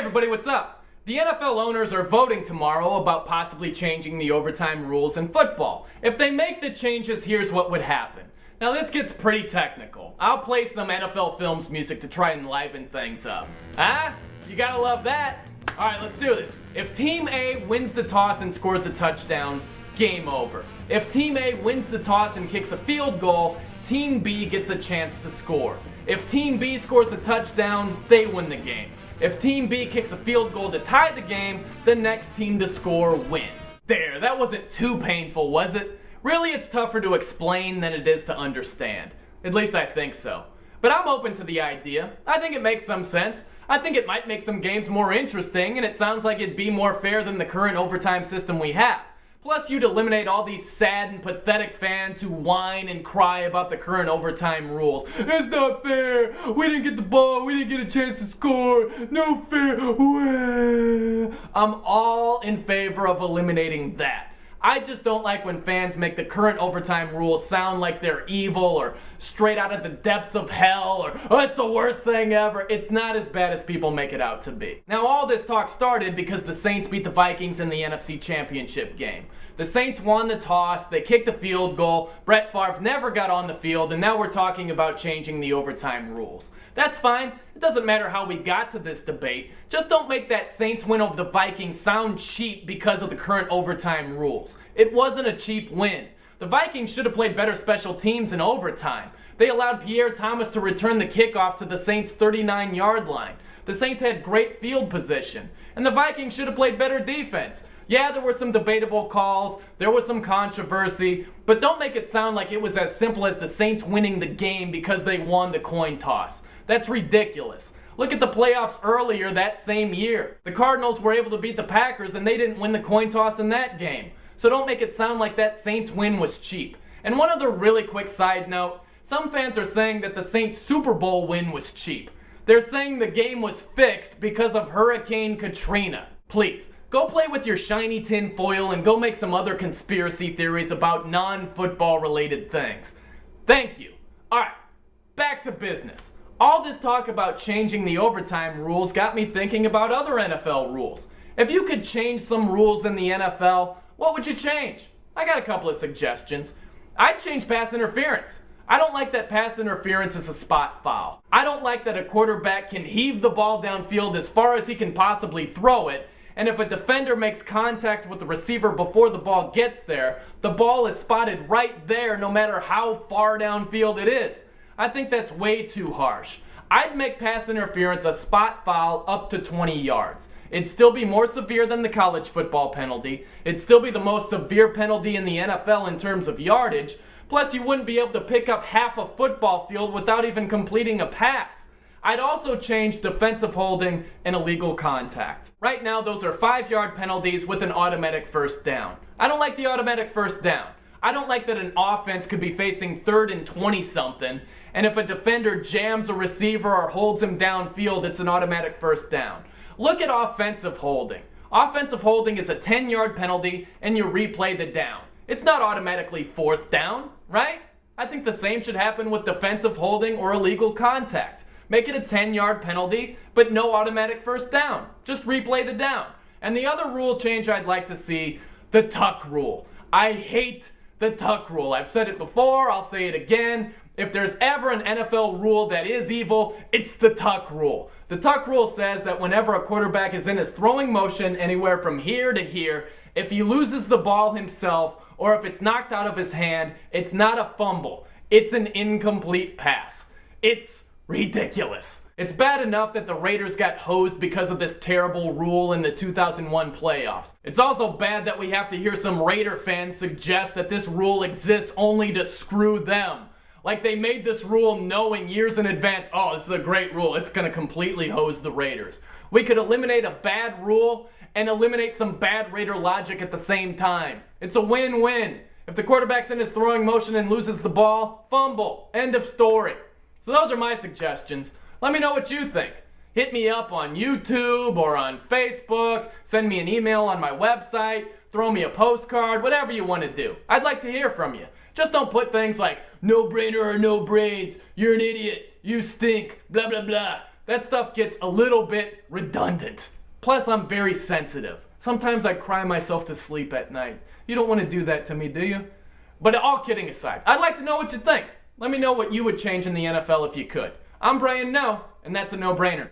everybody, what's up? The NFL owners are voting tomorrow about possibly changing the overtime rules in football. If they make the changes, here's what would happen. Now this gets pretty technical. I'll play some NFL Films music to try and liven things up. Huh? You gotta love that. Alright, let's do this. If Team A wins the toss and scores a touchdown, game over. If Team A wins the toss and kicks a field goal, Team B gets a chance to score. If Team B scores a touchdown, they win the game. If Team B kicks a field goal to tie the game, the next team to score wins. There, that wasn't too painful, was it? Really, it's tougher to explain than it is to understand. At least I think so. But I'm open to the idea. I think it makes some sense. I think it might make some games more interesting, and it sounds like it'd be more fair than the current overtime system we have. Plus, you'd eliminate all these sad and pathetic fans who whine and cry about the current overtime rules. It's not fair. We didn't get the ball. We didn't get a chance to score. No fair. I'm all in favor of eliminating that. I just don't like when fans make the current overtime rules sound like they're evil or straight out of the depths of hell or, oh, it's the worst thing ever. It's not as bad as people make it out to be. Now, all this talk started because the Saints beat the Vikings in the NFC Championship game. The Saints won the toss, they kicked the field goal, Brett Favre never got on the field, and now we're talking about changing the overtime rules. That's fine. It doesn't matter how we got to this debate. Just don't make that Saints win over the Vikings sound cheap because of the current overtime rules. It wasn't a cheap win. The Vikings should have played better special teams in overtime. They allowed Pierre Thomas to return the kickoff to the Saints' 39-yard line. The Saints had great field position, and the Vikings should have played better defense. Yeah, there were some debatable calls, there was some controversy, but don't make it sound like it was as simple as the Saints winning the game because they won the coin toss. That's ridiculous. Look at the playoffs earlier that same year. The Cardinals were able to beat the Packers and they didn't win the coin toss in that game. So don't make it sound like that Saints win was cheap. And one other really quick side note, some fans are saying that the Saints Super Bowl win was cheap. They're saying the game was fixed because of Hurricane Katrina. Please, go play with your shiny tin foil and go make some other conspiracy theories about non-football related things. Thank you. Alright, back to business. All this talk about changing the overtime rules got me thinking about other NFL rules. If you could change some rules in the NFL, what would you change? I got a couple of suggestions. I'd change pass interference. I don't like that pass interference is a spot foul. I don't like that a quarterback can heave the ball downfield as far as he can possibly throw it, and if a defender makes contact with the receiver before the ball gets there, the ball is spotted right there no matter how far downfield it is. I think that's way too harsh. I'd make pass interference a spot foul up to 20 yards. It'd still be more severe than the college football penalty. It'd still be the most severe penalty in the NFL in terms of yardage. Plus, you wouldn't be able to pick up half a football field without even completing a pass. I'd also change defensive holding and illegal contact. Right now, those are 5-yard penalties with an automatic first down. I don't like the automatic first down. I don't like that an offense could be facing 3rd and 20-something, and if a defender jams a receiver or holds him downfield, it's an automatic first down. Look at offensive holding. Offensive holding is a 10-yard penalty, and you replay the down. It's not automatically 4th down, right? I think the same should happen with defensive holding or illegal contact. Make it a 10-yard penalty, but no automatic first down. Just replay the down. And the other rule change I'd like to see, the tuck rule. I hate the tuck rule. I've said it before, I'll say it again. If there's ever an NFL rule that is evil, it's the tuck rule. The tuck rule says that whenever a quarterback is in his throwing motion anywhere from here to here, if he loses the ball himself or if it's knocked out of his hand, it's not a fumble. It's an incomplete pass. It's ridiculous. It's bad enough that the Raiders got hosed because of this terrible rule in the 2001 playoffs. It's also bad that we have to hear some Raider fans suggest that this rule exists only to screw them. Like they made this rule knowing years in advance, oh, this is a great rule, it's going to completely hose the Raiders. We could eliminate a bad rule and eliminate some bad Raider logic at the same time. It's a win-win. If the quarterback's in his throwing motion and loses the ball, fumble. End of story. So those are my suggestions. Let me know what you think. Hit me up on YouTube or on Facebook. Send me an email on my website. Throw me a postcard. Whatever you want to do. I'd like to hear from you. Just don't put things like, no brainer or no brains, you're an idiot, you stink, blah, blah, blah. that stuff gets a little bit redundant. Plus, I'm very sensitive. Sometimes I cry myself to sleep at night. You don't want to do that to me, do you? But all kidding aside, I'd like to know what you think. Let me know what you would change in the NFL if you could. I'm Brian No, and that's a no-brainer.